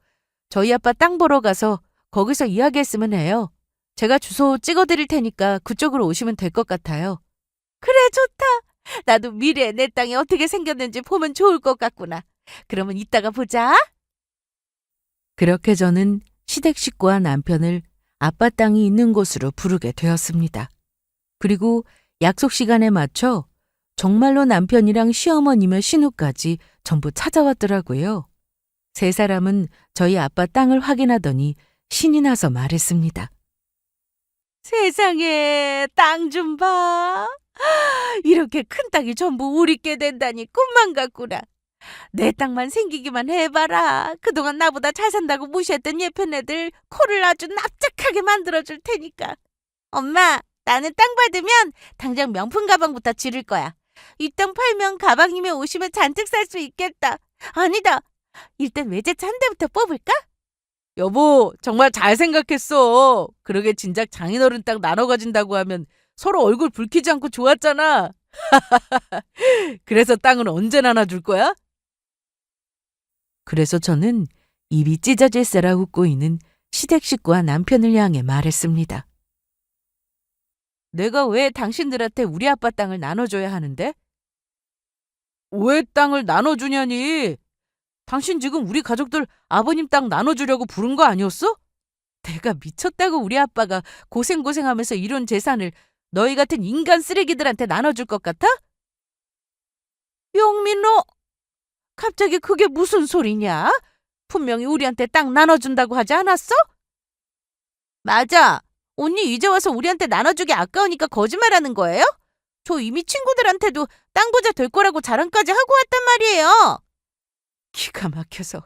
저희 아빠 땅 보러 가서 거기서 이야기했으면 해요. 제가 주소 찍어드릴 테니까 그쪽으로 오시면 될 것 같아요. 그래, 좋다. 나도 미래에 내 땅이 어떻게 생겼는지 보면 좋을 것 같구나. 그러면 이따가 보자. 그렇게 저는 시댁 식구와 남편을 아빠 땅이 있는 곳으로 부르게 되었습니다. 그리고 약속 시간에 맞춰 정말로 남편이랑 시어머니며 신우까지 전부 찾아왔더라고요. 세 사람은 저희 아빠 땅을 확인하더니 신이 나서 말했습니다. 세상에, 땅 좀 봐. 이렇게 큰 땅이 전부 우리께 된다니 꿈만 같구나. 내 땅만 생기기만 해봐라. 그동안 나보다 잘 산다고 무시했던 예쁜 애들 코를 아주 납작하게 만들어줄 테니까. 엄마, 나는 땅 받으면 당장 명품 가방부터 지를 거야. 이 땅 팔면 가방이며 옷이며 잔뜩 살 수 있겠다. 아니다. 일단 외제차 한 대부터 뽑을까? 여보, 정말 잘 생각했어. 그러게 진작 장인어른 땅 나눠 가진다고 하면 서로 얼굴 붉히지 않고 좋았잖아. 그래서 땅은 언제 나눠줄 거야? 그래서 저는 입이 찢어질세라 웃고 있는 시댁 식구와 남편을 향해 말했습니다. 내가 왜 당신들한테 우리 아빠 땅을 나눠줘야 하는데? 왜 땅을 나눠주냐니? 당신 지금 우리 가족들 아버님 땅 나눠주려고 부른 거 아니었어? 내가 미쳤다고 우리 아빠가 고생고생하면서 이룬 재산을 너희 같은 인간 쓰레기들한테 나눠줄 것 같아? 영민, 너 갑자기 그게 무슨 소리냐? 분명히 우리한테 땅 나눠준다고 하지 않았어? 맞아. 언니 이제 와서 우리한테 나눠주기 아까우니까 거짓말하는 거예요? 저 이미 친구들한테도 땅 부자 될 거라고 자랑까지 하고 왔단 말이에요. 기가 막혀서.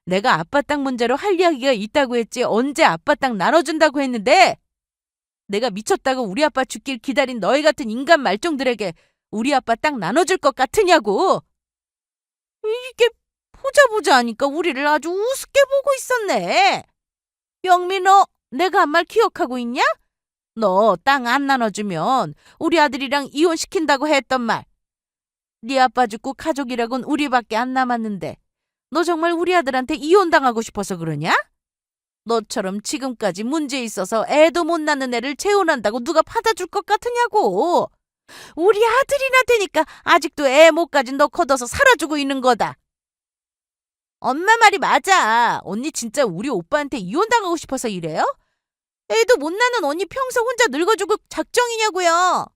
내가 아빠 땅 문제로 할 이야기가 있다고 했지 언제 아빠 땅 나눠준다고 했는데? 내가 미쳤다고 우리 아빠 죽길 기다린 너희 같은 인간 말종들에게 우리 아빠 땅 나눠줄 것 같으냐고. 이게 보자 하니까 우리를 아주 우습게 보고 있었네. 영민아, 내가 한 말 기억하고 있냐? 너 땅 안 나눠주면 우리 아들이랑 이혼시킨다고 했던 말. 네 아빠 죽고 가족이라곤 우리밖에 안 남았는데 너 정말 우리 아들한테 이혼당하고 싶어서 그러냐? 너처럼 지금까지 문제 있어서 애도 못 낳는 애를 재혼한다고 누가 받아줄 것 같으냐고. 우리 아들이나 되니까 아직도 애 못 가진 너 걷어서 살아주고 있는 거다. 엄마 말이 맞아. 언니 진짜 우리 오빠한테 이혼당하고 싶어서 이래요? 애도 못 낳는 언니 평생 혼자 늙어주고 작정이냐고요.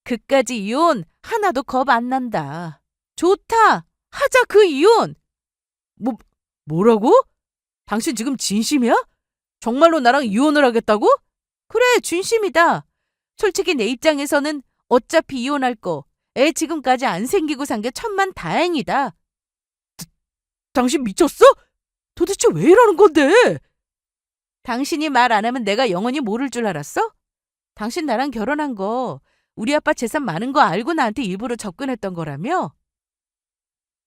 그까지 이혼 하나도 겁 안 난다. 좋다. 하자 그 이혼. 뭐라고? 당신 지금 진심이야? 정말로 나랑 이혼을 하겠다고? 그래, 진심이다. 솔직히 내 입장에서는 어차피 이혼할 거. 애 지금까지 안 생기고 산 게 천만 다행이다. 당신 미쳤어? 도대체 왜 이러는 건데? 당신이 말 안 하면 내가 영원히 모를 줄 알았어? 당신 나랑 결혼한 거 우리 아빠 재산 많은 거 알고 나한테 일부러 접근했던 거라며?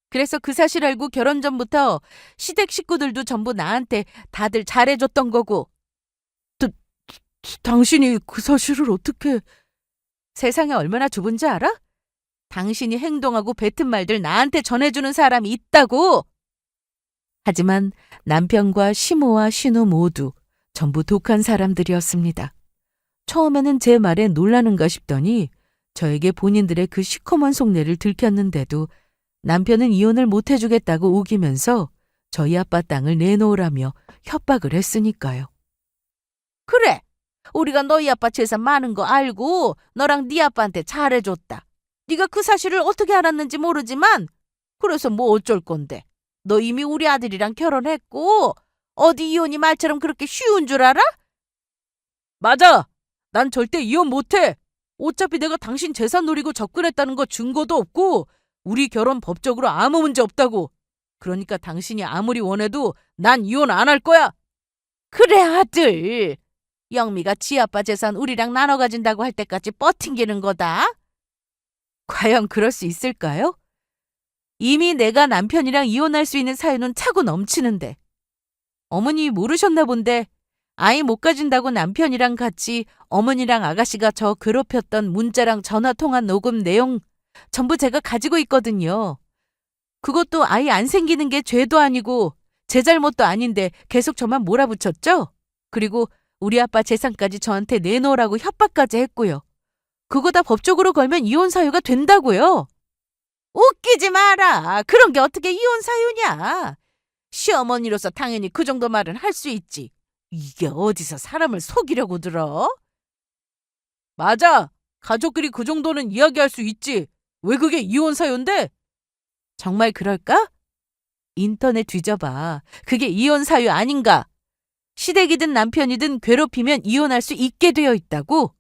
그래서 그 사실 알고 결혼 전부터 시댁 식구들도 전부 나한테 다들 잘해줬던 거고. 당신이 그 사실을 어떻게... 세상에 얼마나 좁은지 알아? 당신이 행동하고 뱉은 말들 나한테 전해주는 사람이 있다고. 하지만 남편과 시모와 신우 모두 전부 독한 사람들이었습니다. 처음에는 제 말에 놀라는가 싶더니 저에게 본인들의 그 시커먼 속내를 들켰는데도 남편은 이혼을 못 해주겠다고 우기면서 저희 아빠 땅을 내놓으라며 협박을 했으니까요. 그래, 우리가 너희 아빠 재산 많은 거 알고 너랑 네 아빠한테 잘해줬다. 네가 그 사실을 어떻게 알았는지 모르지만 그래서 뭐 어쩔 건데. 너 이미 우리 아들이랑 결혼했고 어디 이혼이 말처럼 그렇게 쉬운 줄 알아? 맞아. 난 절대 이혼 못해. 어차피 내가 당신 재산 노리고 접근했다는 거 증거도 없고 우리 결혼 법적으로 아무 문제 없다고. 그러니까 당신이 아무리 원해도 난 이혼 안 할 거야. 그래 아들. 영미가 지 아빠 재산 우리랑 나눠 가진다고 할 때까지 뻗팅기는 거다. 과연 그럴 수 있을까요? 이미 내가 남편이랑 이혼할 수 있는 사유는 차고 넘치는데. 어머니 모르셨나 본데 아이 못 가진다고 남편이랑 같이 어머니랑 아가씨가 저 괴롭혔던 문자랑 전화 통화 녹음 내용 전부 제가 가지고 있거든요. 그것도 아이 안 생기는 게 죄도 아니고 제 잘못도 아닌데 계속 저만 몰아붙였죠? 그리고 우리 아빠 재산까지 저한테 내놓으라고 협박까지 했고요. 그거 다 법적으로 걸면 이혼 사유가 된다고요. 웃기지 마라. 그런 게 어떻게 이혼 사유냐. 시어머니로서 당연히 그 정도 말은 할 수 있지. 이게 어디서 사람을 속이려고 들어? 맞아. 가족끼리 그 정도는 이야기할 수 있지. 왜 그게 이혼 사유인데? 정말 그럴까? 인터넷 뒤져봐. 그게 이혼 사유 아닌가? 시댁이든 남편이든 괴롭히면 이혼할 수 있게 되어 있다고?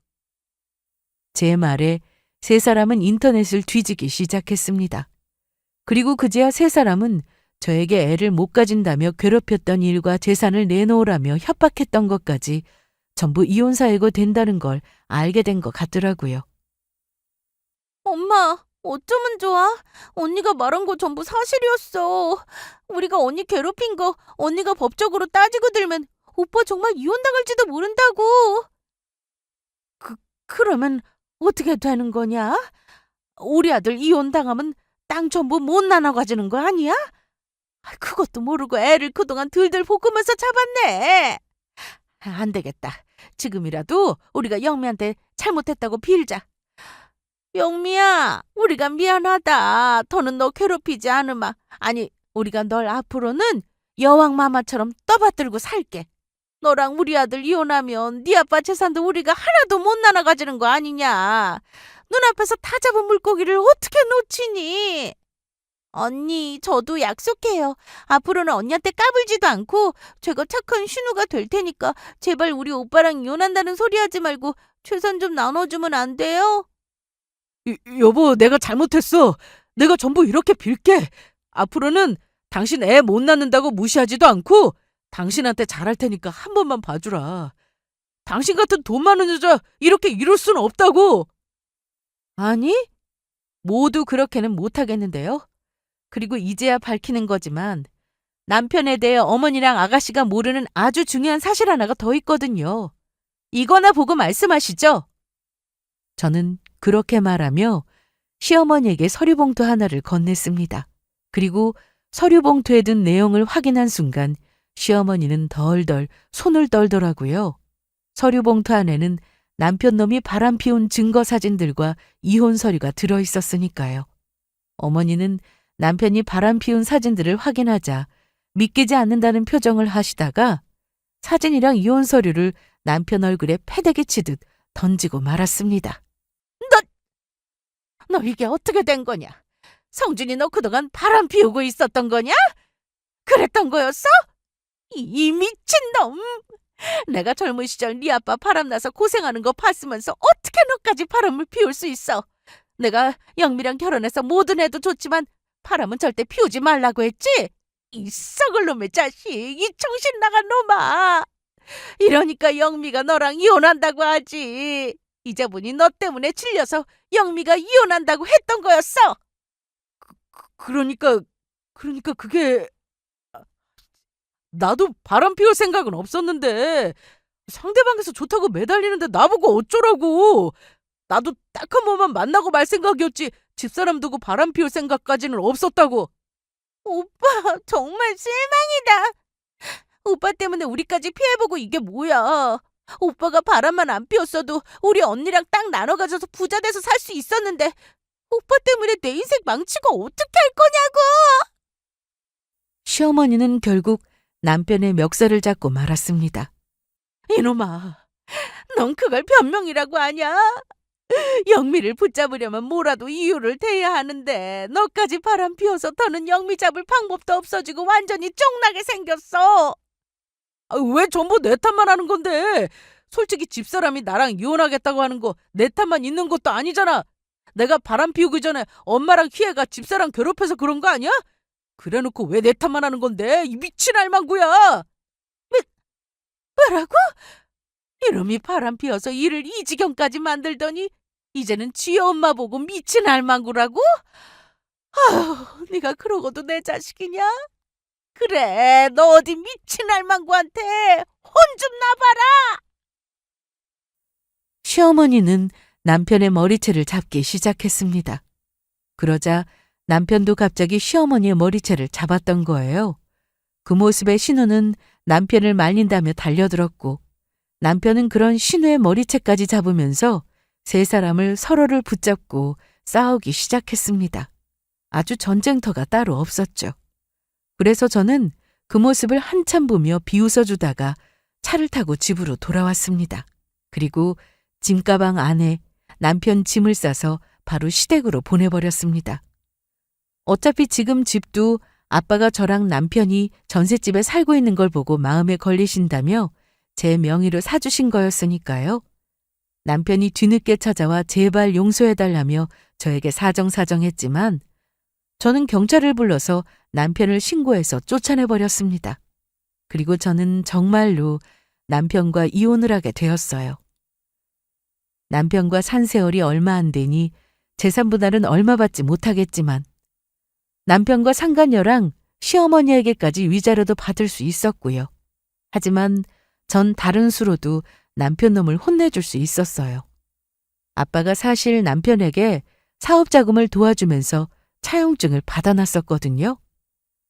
제 말에 세 사람은 인터넷을 뒤지기 시작했습니다. 그리고 그제야 세 사람은 저에게 애를 못 가진다며 괴롭혔던 일과 재산을 내놓으라며 협박했던 것까지 전부 이혼 사유가 된다는 걸 알게 된 것 같더라고요. 엄마, 어쩌면 좋아? 언니가 말한 거 전부 사실이었어. 우리가 언니 괴롭힌 거 언니가 법적으로 따지고 들면 오빠 정말 이혼당할지도 모른다고. 그러면 어떻게 되는 거냐? 우리 아들 이혼당하면 땅 전부 못 나눠 가지는 거 아니야? 그것도 모르고 애를 그동안 들들 볶으면서 잡았네. 안 되겠다. 지금이라도 우리가 영미한테 잘못했다고 빌자. 영미야, 우리가 미안하다. 더는 너 괴롭히지 않으마. 아니, 우리가 널 앞으로는 여왕마마처럼 떠받들고 살게. 너랑 우리 아들 이혼하면 네 아빠 재산도 우리가 하나도 못 나눠 가지는 거 아니냐. 눈앞에서 다 잡은 물고기를 어떻게 놓치니? 언니, 저도 약속해요. 앞으로는 언니한테 까불지도 않고 제가 착한 신우가 될 테니까 제발 우리 오빠랑 이혼한다는 소리 하지 말고 재산 좀 나눠주면 안 돼요? 여보, 내가 잘못했어. 내가 전부 이렇게 빌게. 앞으로는 당신 애 못 낳는다고 무시하지도 않고 당신한테 잘할 테니까 한 번만 봐주라. 당신 같은 돈 많은 여자 이렇게 이럴 수는 없다고. 아니, 모두 그렇게는 못하겠는데요. 그리고 이제야 밝히는 거지만 남편에 대해 어머니랑 아가씨가 모르는 아주 중요한 사실 하나가 더 있거든요. 이거나 보고 말씀하시죠. 저는 그렇게 말하며 시어머니에게 서류봉투 하나를 건넸습니다. 그리고 서류봉투에 든 내용을 확인한 순간 시어머니는 덜덜 손을 떨더라고요. 서류봉투 안에는 남편 놈이 바람피운 증거 사진들과 이혼 서류가 들어있었으니까요. 어머니는 남편이 바람피운 사진들을 확인하자 믿기지 않는다는 표정을 하시다가 사진이랑 이혼 서류를 남편 얼굴에 패대기 치듯 던지고 말았습니다. 너 이게 어떻게 된 거냐? 성준이 너 그동안 바람 피우고 있었던 거냐? 그랬던 거였어? 이 미친놈! 내가 젊은 시절 네 아빠 바람나서 고생하는 거 봤으면서 어떻게 너까지 바람을 피울 수 있어? 내가 영미랑 결혼해서 뭐든 해도 좋지만 바람은 절대 피우지 말라고 했지? 이 썩을 놈의 자식, 이 정신 나간 놈아! 이러니까 영미가 너랑 이혼한다고 하지. 이제 보니 너 때문에 질려서 영미가 이혼한다고 했던 거였어. 그러니까, 그러니까 그게 나도 바람 피울 생각은 없었는데 상대방에서 좋다고 매달리는데 나보고 어쩌라고. 나도 딱 한 번만 만나고 말 생각이었지 집사람 두고 바람 피울 생각까지는 없었다고. 오빠, 정말 실망이다. 오빠 때문에 우리까지 피해보고 이게 뭐야. 오빠가 바람만 안 피웠어도 우리 언니랑 땅 나눠 가져서 부자 돼서 살 수 있었는데 오빠 때문에 내 인생 망치고 어떻게 할 거냐고. 시어머니는 결국 남편의 멱살을 잡고 말았습니다. 이놈아, 넌 그걸 변명이라고 하냐? 영미를 붙잡으려면 뭐라도 이유를 대야 하는데 너까지 바람 피워서 더는 영미 잡을 방법도 없어지고 완전히 쫑나게 생겼어. 왜 전부 내 탓만 하는 건데? 솔직히 집사람이 나랑 이혼하겠다고 하는 거 내 탓만 있는 것도 아니잖아. 내가 바람 피우기 전에 엄마랑 희애가 집사람 괴롭혀서 그런 거 아니야? 그래놓고 왜 내 탓만 하는 건데? 이 미친 알망구야! 뭐라고? 이놈이 바람 피워서 일을 이 지경까지 만들더니 이제는 지 엄마 보고 미친 알망구라고? 아휴, 네가 그러고도 내 자식이냐? 그래, 너 어디 미친 알망구한테 혼 좀 나봐라. 시어머니는 남편의 머리채를 잡기 시작했습니다. 그러자 남편도 갑자기 시어머니의 머리채를 잡았던 거예요. 그 모습에 신우는 남편을 말린다며 달려들었고 남편은 그런 신우의 머리채까지 잡으면서 세 사람을 서로를 붙잡고 싸우기 시작했습니다. 아주 전쟁터가 따로 없었죠. 그래서 저는 그 모습을 한참 보며 비웃어주다가 차를 타고 집으로 돌아왔습니다. 그리고 짐가방 안에 남편 짐을 싸서 바로 시댁으로 보내버렸습니다. 어차피 지금 집도 아빠가 저랑 남편이 전셋집에 살고 있는 걸 보고 마음에 걸리신다며 제 명의로 사주신 거였으니까요. 남편이 뒤늦게 찾아와 제발 용서해달라며 저에게 사정사정했지만 저는 경찰을 불러서 남편을 신고해서 쫓아내버렸습니다. 그리고 저는 정말로 남편과 이혼을 하게 되었어요. 남편과 산 세월이 얼마 안 되니 재산 분할은 얼마 받지 못하겠지만 남편과 상간녀랑 시어머니에게까지 위자료도 받을 수 있었고요. 하지만 전 다른 수로도 남편 놈을 혼내줄 수 있었어요. 아빠가 사실 남편에게 사업자금을 도와주면서 차용증을 받아놨었거든요.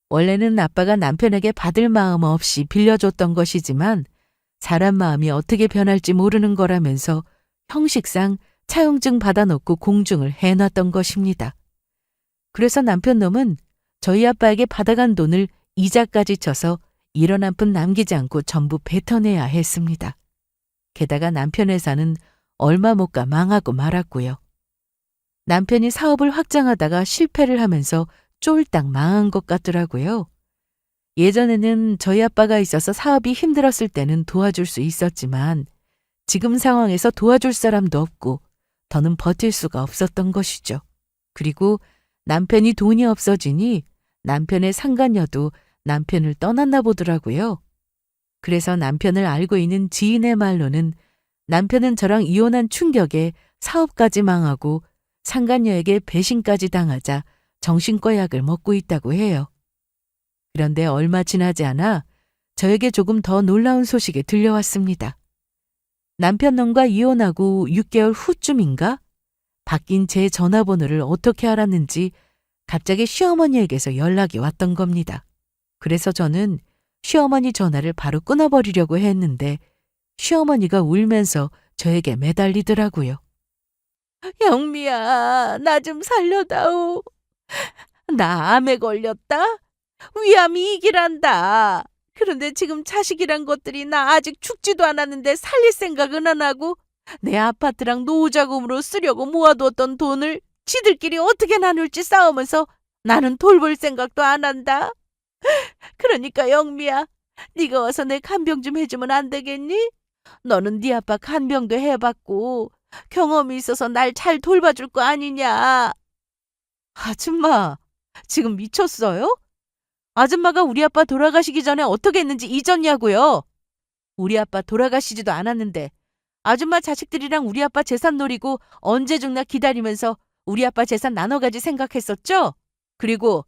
원래는 아빠가 남편에게 받을 마음 없이 빌려줬던 것이지만 사람 마음이 어떻게 변할지 모르는 거라면서 형식상 차용증 받아놓고 공증을 해놨던 것입니다. 그래서 남편 놈은 저희 아빠에게 받아간 돈을 이자까지 쳐서 1원 한 푼 남기지 않고 전부 뱉어내야 했습니다. 게다가 남편 회사는 얼마 못 가 망하고 말았고요. 남편이 사업을 확장하다가 실패를 하면서 쫄딱 망한 것 같더라고요. 예전에는 저희 아빠가 있어서 사업이 힘들었을 때는 도와줄 수 있었지만 지금 상황에서 도와줄 사람도 없고 더는 버틸 수가 없었던 것이죠. 그리고 남편이 돈이 없어지니 남편의 상간녀도 남편을 떠났나 보더라고요. 그래서 남편을 알고 있는 지인의 말로는 남편은 저랑 이혼한 충격에 사업까지 망하고 상간녀에게 배신까지 당하자 정신과 약을 먹고 있다고 해요. 그런데 얼마 지나지 않아 저에게 조금 더 놀라운 소식이 들려왔습니다. 남편 놈과 이혼하고 6개월 후쯤인가? 바뀐 제 전화번호를 어떻게 알았는지 갑자기 시어머니에게서 연락이 왔던 겁니다. 그래서 저는 시어머니 전화를 바로 끊어버리려고 했는데 시어머니가 울면서 저에게 매달리더라고요. 영미야, 나 좀 살려다오. 나 암에 걸렸다. 위암이 이기란다. 그런데 지금 자식이란 것들이 나 아직 죽지도 않았는데 살릴 생각은 안 하고 내 아파트랑 노후자금으로 쓰려고 모아두었던 돈을 지들끼리 어떻게 나눌지 싸우면서 나는 돌볼 생각도 안 한다. 그러니까 영미야, 네가 와서 내 간병 좀 해주면 안 되겠니? 너는 네 아빠 간병도 해봤고 경험이 있어서 날 잘 돌봐줄 거 아니냐. 아줌마, 지금 미쳤어요? 아줌마가 우리 아빠 돌아가시기 전에 어떻게 했는지 잊었냐고요? 우리 아빠 돌아가시지도 않았는데 아줌마 자식들이랑 우리 아빠 재산 노리고 언제 죽나 기다리면서 우리 아빠 재산 나눠가지 생각했었죠? 그리고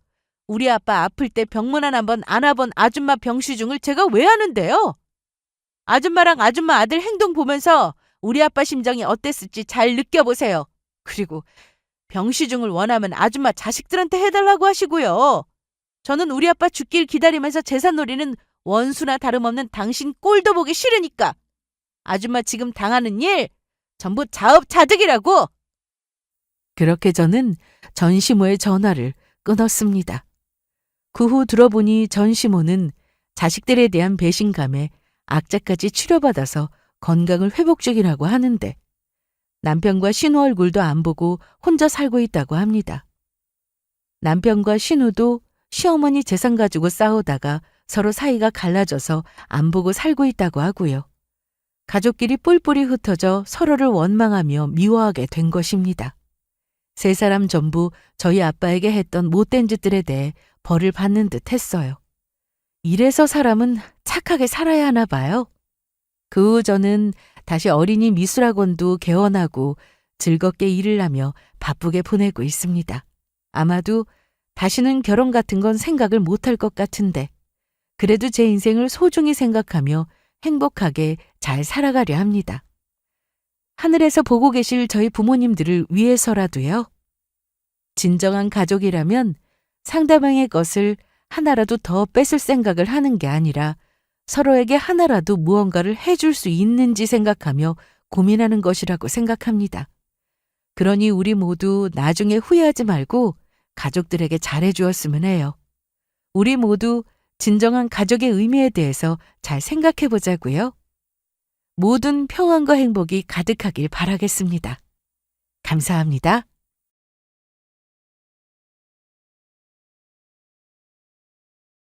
우리 아빠 아플 때 병문안 한번 안아본 아줌마 병시중을 제가 왜 아는데요? 아줌마랑 아줌마 아들 행동 보면서 우리 아빠 심정이 어땠을지 잘 느껴보세요. 그리고 병시중을 원하면 아줌마 자식들한테 해달라고 하시고요. 저는 우리 아빠 죽길 기다리면서 재산 노리는 원수나 다름없는 당신 꼴도 보기 싫으니까. 아줌마 지금 당하는 일 전부 자업자득이라고. 그렇게 저는 전시모의 전화를 끊었습니다. 그 후 들어보니 전시모는 자식들에 대한 배신감에 악재까지 치료받아서 건강을 회복 중이라고 하는데 남편과 신우 얼굴도 안 보고 혼자 살고 있다고 합니다. 남편과 신우도 시어머니 재산 가지고 싸우다가 서로 사이가 갈라져서 안 보고 살고 있다고 하고요. 가족끼리 뿔뿔이 흩어져 서로를 원망하며 미워하게 된 것입니다. 세 사람 전부 저희 아빠에게 했던 못된 짓들에 대해 벌을 받는 듯 했어요. 이래서 사람은 착하게 살아야 하나 봐요. 그 후 저는 다시 어린이 미술학원도 개원하고 즐겁게 일을 하며 바쁘게 보내고 있습니다. 아마도 다시는 결혼 같은 건 생각을 못할 것 같은데 그래도 제 인생을 소중히 생각하며 행복하게 잘 살아가려 합니다. 하늘에서 보고 계실 저희 부모님들을 위해서라도요. 진정한 가족이라면 상대방의 것을 하나라도 더 뺏을 생각을 하는 게 아니라 서로에게 하나라도 무언가를 해줄 수 있는지 생각하며 고민하는 것이라고 생각합니다. 그러니 우리 모두 나중에 후회하지 말고 가족들에게 잘해주었으면 해요. 우리 모두 진정한 가족의 의미에 대해서 잘 생각해 보자고요. 모든 평안과 행복이 가득하길 바라겠습니다. 감사합니다.